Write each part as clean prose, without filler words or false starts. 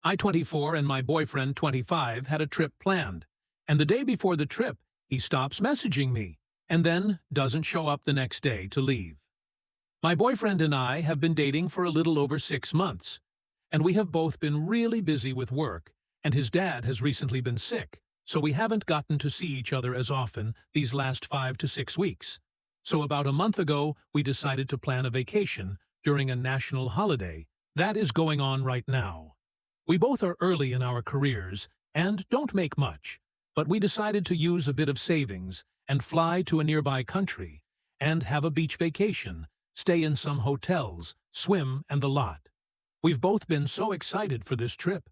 I, 24, and my boyfriend, 25, had a trip planned, and the day before the trip, he stops messaging me, and then doesn't show up the next day to leave. My boyfriend and I have been dating for a little over 6 months, and we have both been really busy with work, and his dad has recently been sick, so we haven't gotten to see each other as often these last 5 to 6 weeks. So about a month ago, we decided to plan a vacation during a national holiday that is going on right now. We both are early in our careers and don't make much, but we decided to use a bit of savings and fly to a nearby country and have a beach vacation, stay in some hotels, swim, and the lot. We've both been so excited for this trip.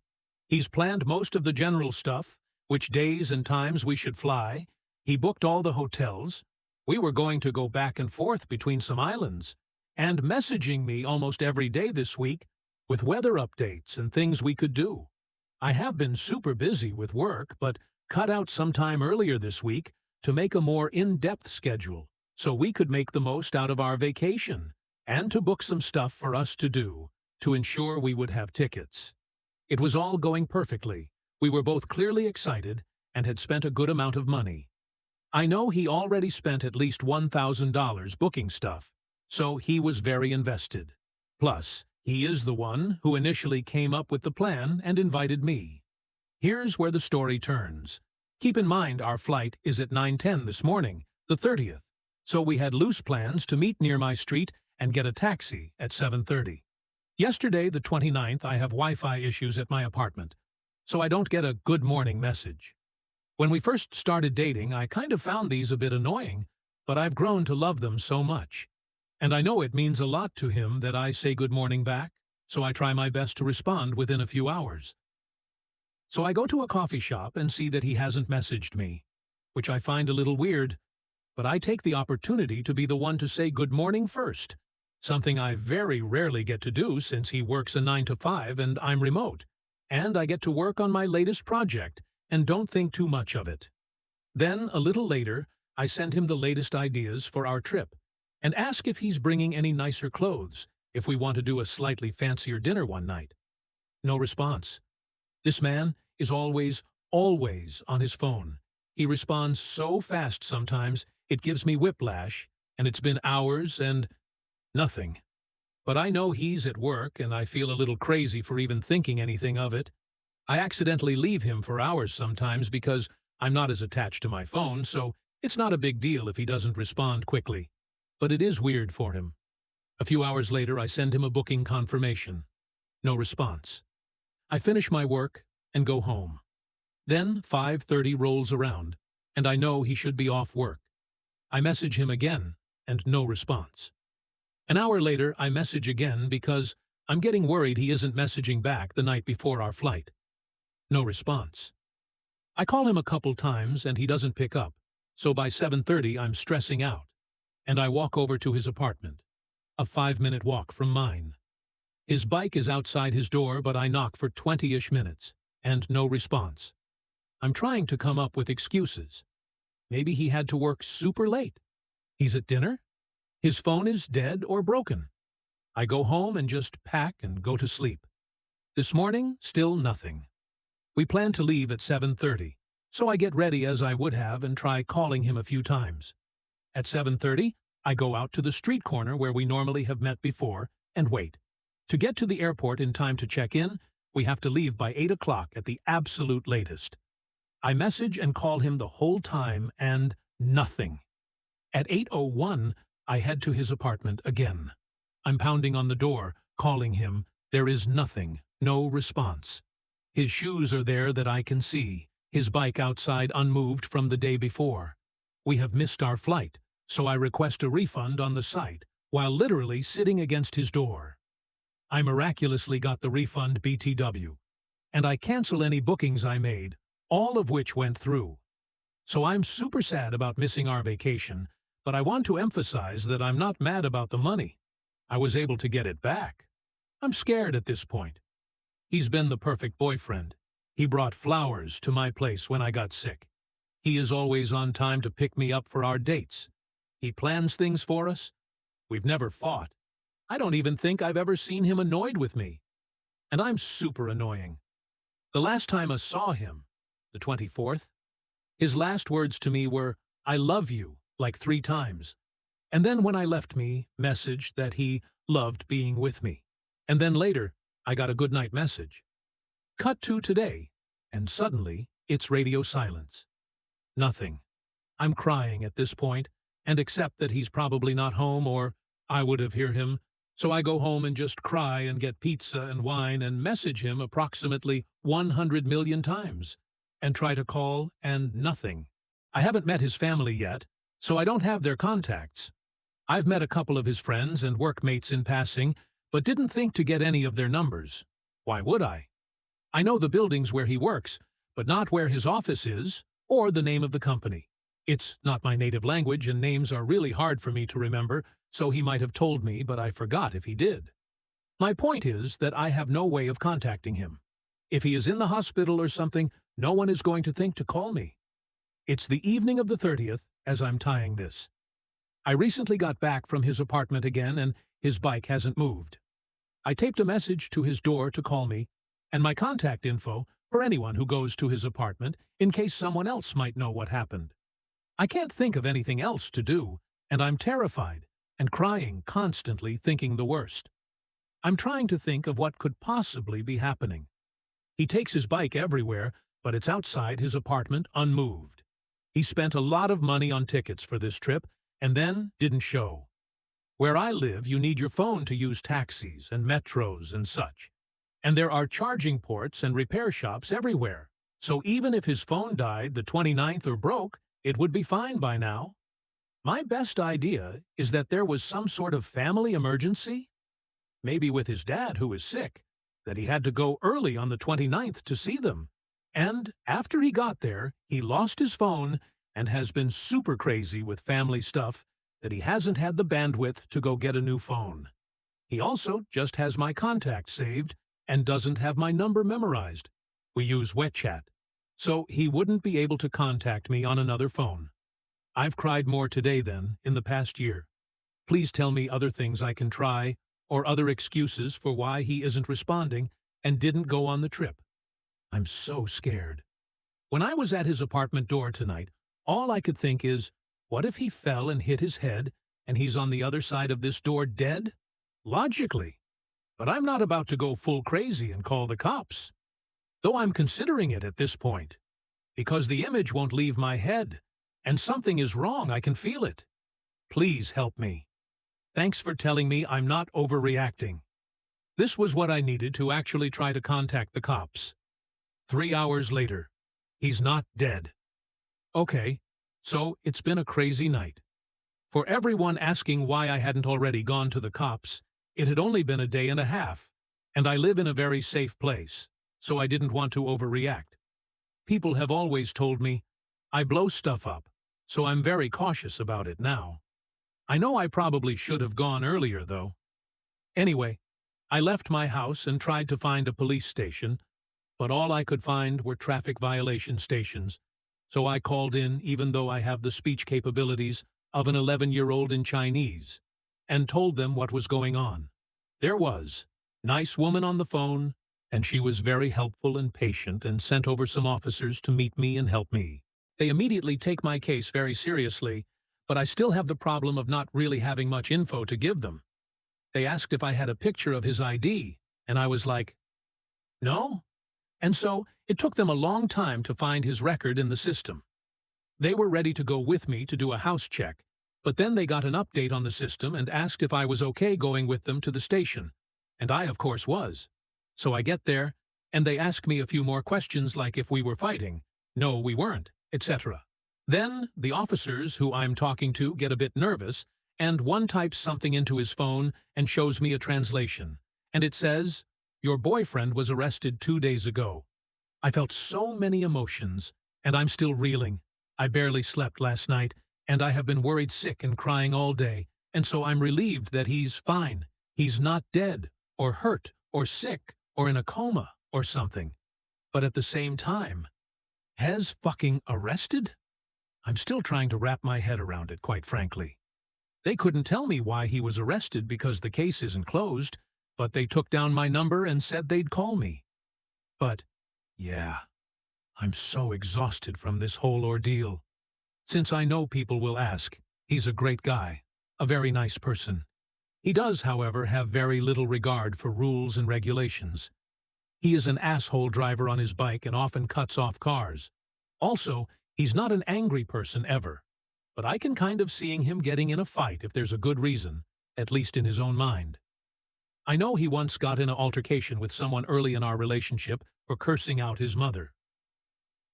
He's planned most of the general stuff, which days and times we should fly. He booked all the hotels. We were going to go back and forth between some islands, and messaging me almost every day this week with weather updates and things we could do. I have been super busy with work, but cut out some time earlier this week to make a more in-depth schedule so we could make the most out of our vacation and to book some stuff for us to do to ensure we would have tickets. It was all going perfectly. We were both clearly excited and had spent a good amount of money. I know he already spent at least $1,000 booking stuff, so he was very invested. Plus, he is the one who initially came up with the plan and invited me. Here's where the story turns. Keep in mind our flight is at 9:10 this morning, the 30th, so we had loose plans to meet near my street and get a taxi at 7:30. Yesterday, the 29th, I have Wi-Fi issues at my apartment, so I don't get a good morning message. When we first started dating, I kind of found these a bit annoying, but I've grown to love them so much. And I know it means a lot to him that I say good morning back, so I try my best to respond within a few hours. So I go to a coffee shop and see that he hasn't messaged me, which I find a little weird, but I take the opportunity to be the one to say good morning first, something I very rarely get to do since he works a 9 to 5 and I'm remote, and I get to work on my latest project and don't think too much of it. Then, a little later, I send him the latest ideas for our trip and ask if he's bringing any nicer clothes if we want to do a slightly fancier dinner one night. No response. This man is always on his phone. He responds so fast sometimes it gives me whiplash, and it's been hours and nothing. But I know he's at work, and I feel a little crazy for even thinking anything of it. I accidentally leave him for hours sometimes because I'm not as attached to my phone, so it's not a big deal if he doesn't respond quickly. But it is weird for him. A few hours later, I send him a booking confirmation. No response. I finish my work and go home. Then 5:30 rolls around, and I know he should be off work. I message him again, and no response. An hour later, I message again because I'm getting worried he isn't messaging back the night before our flight. No response. I call him a couple times, and he doesn't pick up, so by 7:30 I'm stressing out, and I walk over to his apartment, a 5-minute walk from mine. His bike is outside his door, but I knock for 20-ish minutes, and no response. I'm trying to come up with excuses. Maybe he had to work super late. He's at dinner? His phone is dead or broken. I go home and just pack and go to sleep. This morning, still nothing. We plan to leave at 7:30, so I get ready as I would have and try calling him a few times. At 7:30, I go out to the street corner where we normally have met before and wait. To get to the airport in time to check in, we have to leave by 8 o'clock at the absolute latest. I message and call him the whole time and nothing. At 8:01, I head to his apartment again. I'm pounding on the door, calling him. There is nothing, no response. His shoes are there that I can see, his bike outside unmoved from the day before. We have missed our flight, so I request a refund on the site, while literally sitting against his door. I miraculously got the refund BTW, and I cancel any bookings I made, all of which went through. So I'm super sad about missing our vacation, but I want to emphasize that I'm not mad about the money. I was able to get it back. I'm scared at this point. He's been the perfect boyfriend. He brought flowers to my place when I got sick. He is always on time to pick me up for our dates. He plans things for us. We've never fought. I don't even think I've ever seen him annoyed with me. And I'm super annoying. The last time I saw him, the 24th, his last words to me were, "I love you," like 3 times. And then when I left me, message that he loved being with me. And then later, I got a goodnight message. Cut to today, and suddenly, it's radio silence. Nothing. I'm crying at this point, and accept that he's probably not home or I would have heard him, so I go home and just cry and get pizza and wine and message him approximately 100 million times, and try to call, and nothing. I haven't met his family yet, so I don't have their contacts. I've met a couple of his friends and workmates in passing, but didn't think to get any of their numbers. Why would I? I know the buildings where he works, but not where his office is, or the name of the company. It's not my native language, and names are really hard for me to remember, so he might have told me, but I forgot if he did. My point is that I have no way of contacting him. If he is in the hospital or something, no one is going to think to call me. It's the evening of the 30th as I'm tying this. I recently got back from his apartment again, and his bike hasn't moved. I taped a message to his door to call me, and my contact info for anyone who goes to his apartment in case someone else might know what happened. I can't think of anything else to do, and I'm terrified and crying constantly, thinking the worst. I'm trying to think of what could possibly be happening. He takes his bike everywhere, but it's outside his apartment unmoved. He spent a lot of money on tickets for this trip and then didn't show. Where I live, you need your phone to use taxis and metros and such. And there are charging ports and repair shops everywhere. So even if his phone died the 29th or broke, it would be fine by now. My best idea is that there was some sort of family emergency. Maybe with his dad, who is sick, that he had to go early on the 29th to see them. And after he got there, he lost his phone and has been super crazy with family stuff that he hasn't had the bandwidth to go get a new phone. He also just has my contact saved and doesn't have my number memorized. We use WeChat, so he wouldn't be able to contact me on another phone. I've cried more today than in the past year. Please tell me other things I can try, or other excuses for why he isn't responding and didn't go on the trip. I'm so scared. When I was at his apartment door tonight, all I could think is, what if he fell and hit his head, and he's on the other side of this door dead? Logically. But I'm not about to go full crazy and call the cops. Though I'm considering it at this point. Because the image won't leave my head, and something is wrong, I can feel it. Please help me. Thanks for telling me I'm not overreacting. This was what I needed to actually try to contact the cops. 3 hours later. He's not dead. Okay, so it's been a crazy night. For everyone asking why I hadn't already gone to the cops, it had only been a day and a half, and I live in a very safe place, so I didn't want to overreact. People have always told me, I blow stuff up, so I'm very cautious about it now. I know I probably should have gone earlier, though. Anyway, I left my house and tried to find a police station, but all I could find were traffic violation stations, so I called in even though I have the speech capabilities of an 11-year-old in Chinese, and told them what was going on. There was, nice woman on the phone, and she was very helpful and patient and sent over some officers to meet me and help me. They immediately take my case very seriously, but I still have the problem of not really having much info to give them. They asked if I had a picture of his ID, and I was like, no? And so it took them a long time to find his record in the system. They were ready to go with me to do a house check, but then they got an update on the system and asked if I was okay going with them to the station, and I of course was. So I get there, and they ask me a few more questions like if we were fighting, no we weren't, etc. Then the officers who I'm talking to get a bit nervous, and one types something into his phone and shows me a translation, and it says, "Your boyfriend was arrested 2 days ago." I felt so many emotions, and I'm still reeling. I barely slept last night, and I have been worried sick and crying all day, and so I'm relieved that he's fine. He's not dead, or hurt, or sick, or in a coma, or something. But at the same time, has fucking arrested? I'm still trying to wrap my head around it, quite frankly. They couldn't tell me why he was arrested because the case isn't closed, but they took down my number and said they'd call me. But Yeah, I'm so exhausted from this whole ordeal. Since I know people will ask, he's a great guy, a very nice person. He does, however, have very little regard for rules and regulations. He is an asshole driver on his bike and often cuts off cars. Also, he's not an angry person ever, but I can kind of seeing him getting in a fight if there's a good reason, at least in his own mind. I know he once got in an altercation with someone early in our relationship for cursing out his mother.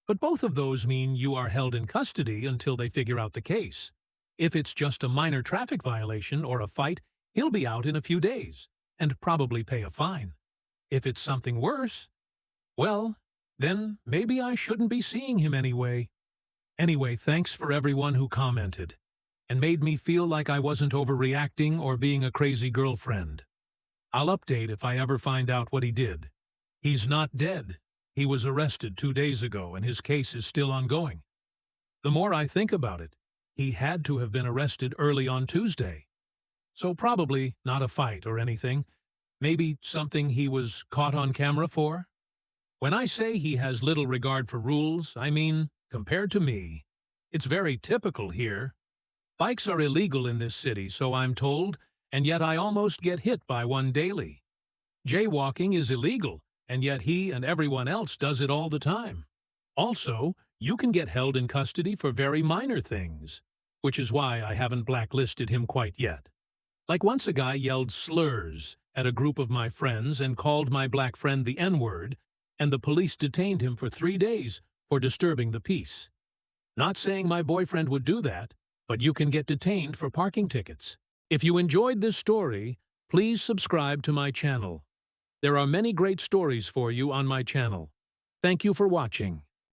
But both of those mean you are held in custody until they figure out the case. If it's just a minor traffic violation or a fight, he'll be out in a few days and probably pay a fine. If it's something worse, well, then maybe I shouldn't be seeing him anyway. Anyway, thanks for everyone who commented and made me feel like I wasn't overreacting or being a crazy girlfriend. I'll update if I ever find out what he did. He's not dead. He was arrested 2 days ago and his case is still ongoing. The more I think about it, he had to have been arrested early on Tuesday. So probably not a fight or anything. Maybe something he was caught on camera for? When I say he has little regard for rules, I mean, compared to me. It's very typical here. Bikes are illegal in this city, so I'm told, and yet I almost get hit by one daily. Jaywalking is illegal, and yet he and everyone else does it all the time. Also, you can get held in custody for very minor things, which is why I haven't blacklisted him quite yet. Like once a guy yelled slurs at a group of my friends and called my black friend the N-word, and the police detained him for 3 days for disturbing the peace. Not saying my boyfriend would do that, but you can get detained for parking tickets. If you enjoyed this story, please subscribe to my channel. There are many great stories for you on my channel. Thank you for watching.